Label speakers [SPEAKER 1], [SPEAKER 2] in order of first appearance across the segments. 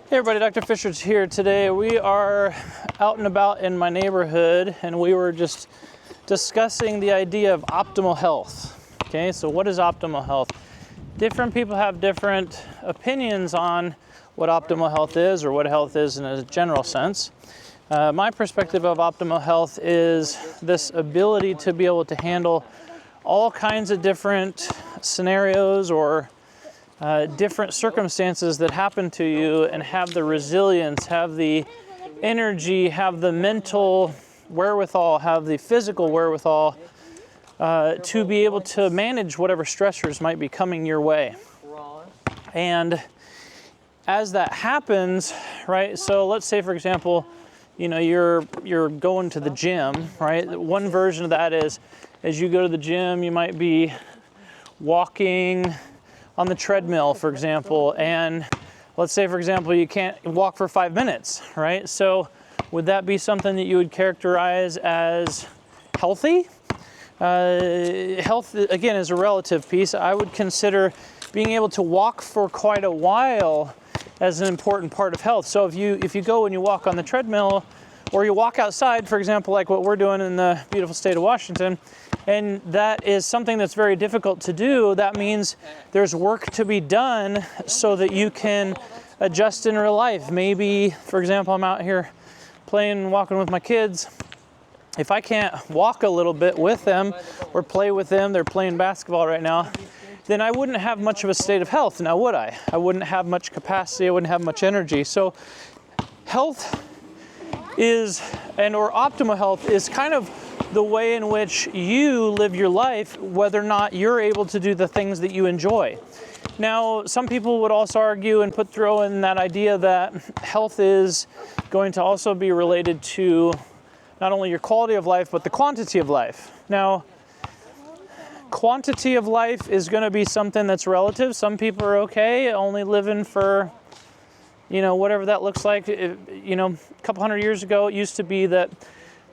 [SPEAKER 1] Hey everybody, Dr. Fisher's here today. We are out and about in my neighborhood and we were just discussing the idea of optimal health. Okay, so what is optimal health? Different people have different opinions on what optimal health is or what health is in a general sense. My perspective of optimal health is this ability to be able to handle all kinds of different scenarios or different circumstances that happen to you and have the resilience, have the energy, have the mental wherewithal, have the physical wherewithal to be able to manage whatever stressors might be coming your way. And as that happens, right, so let's say for example, you know, you're going to the gym, right? One version of that is as you go to the gym, you might be walking on the treadmill, for example, and let's say, for example, you can't walk for 5 minutes, right? So would that be something that you would characterize as healthy? Health, again, is a relative piece. I would consider being able to walk for quite a while as an important part of health. So if you go and you walk on the treadmill, or you walk outside, for example, like what we're doing in the beautiful state of Washington, and that is something that's very difficult to do, that means there's work to be done so that you can adjust in real life. Maybe, for example, I'm out here playing, walking with my kids. If I can't walk a little bit with them or play with them, they're playing basketball right now, then I wouldn't have much of a state of health, now would I? I wouldn't have much capacity, I wouldn't have much energy. So health is, or optimal health is kind of the way in which you live your life, whether or not you're able to do the things that you enjoy. Now, some people would also argue and throw in that idea that health is going to also be related to not only your quality of life, but the quantity of life. Now, quantity of life is going to be something that's relative. Some people are okay only living for, you know, whatever that looks like. You know, a couple hundred years ago, it used to be that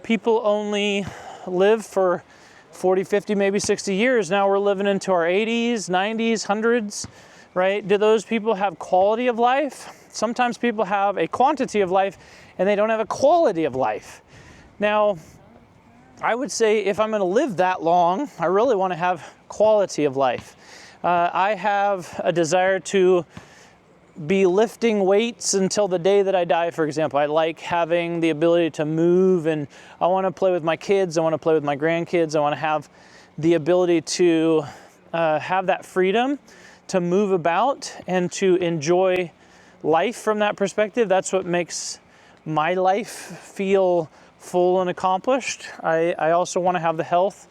[SPEAKER 1] people only live for 40, 50, maybe 60 years. Now we're living into our 80s, 90s, 100s, right? Do those people have quality of life? Sometimes people have a quantity of life and they don't have a quality of life. Now, I would say if I'm going to live that long, I really want to have quality of life. I have a desire to be lifting weights until the day that I die, for example. I like having the ability to move, and I want to play with my kids. I want to play with my grandkids. I want to have the ability to have that freedom to move about and to enjoy life from that perspective. That's what makes my life feel full and accomplished. I also want to have the health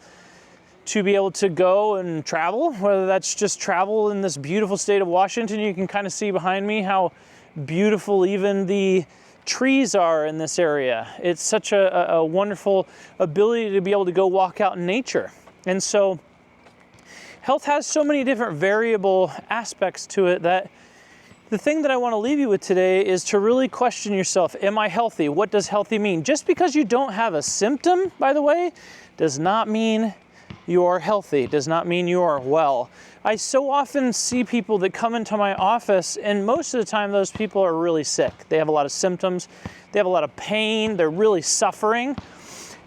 [SPEAKER 1] to be able to go and travel, whether that's just travel in this beautiful state of Washington. You can kind of see behind me how beautiful even the trees are in this area. It's such a wonderful ability to be able to go walk out in nature. And so health has so many different variable aspects to it that the thing that I want to leave you with today is to really question yourself. Am I healthy? What does healthy mean? Just because you don't have a symptom, by the way, does not mean you are healthy, does not mean you are well. I so often see people that come into my office, and most of the time those people are really sick. They have a lot of symptoms, they have a lot of pain, they're really suffering,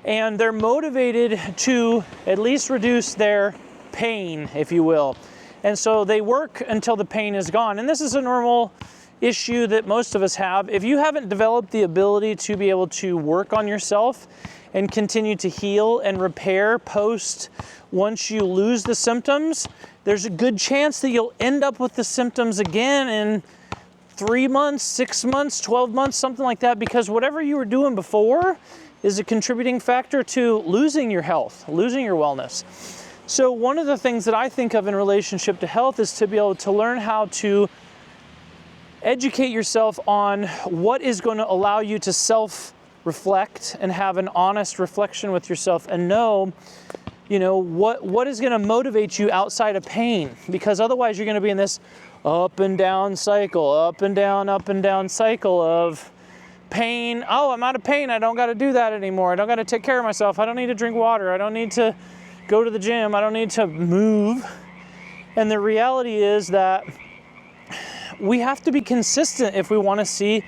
[SPEAKER 1] and they're motivated to at least reduce their pain, if you will. And so they work until the pain is gone. And this is a normal issue that most of us have. If you haven't developed the ability to be able to work on yourself and continue to heal and repair once you lose the symptoms, there's a good chance that you'll end up with the symptoms again in 3 months, 6 months, 12 months, something like that, because whatever you were doing before is a contributing factor to losing your health, losing your wellness. So one of the things that I think of in relationship to health is to be able to learn how to educate yourself on what is going to allow you to self-reflect and have an honest reflection with yourself and know, you know, what is going to motivate you outside of pain, because otherwise you're going to be in this up and down cycle cycle of pain. Oh, I'm out of pain. I don't got to do that anymore. I don't got to take care of myself. I don't need to drink water. I don't need to go to the gym. I don't need to move. And the reality is that we have to be consistent if we want to see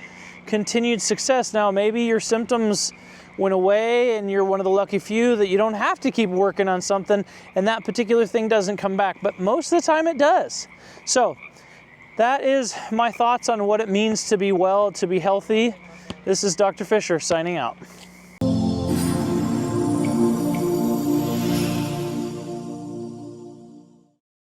[SPEAKER 1] continued success. Now, maybe your symptoms went away and you're one of the lucky few that you don't have to keep working on something and that particular thing doesn't come back, but most of the time it does. So that is my thoughts on what it means to be well, to be healthy. This is Dr. Fisher signing out.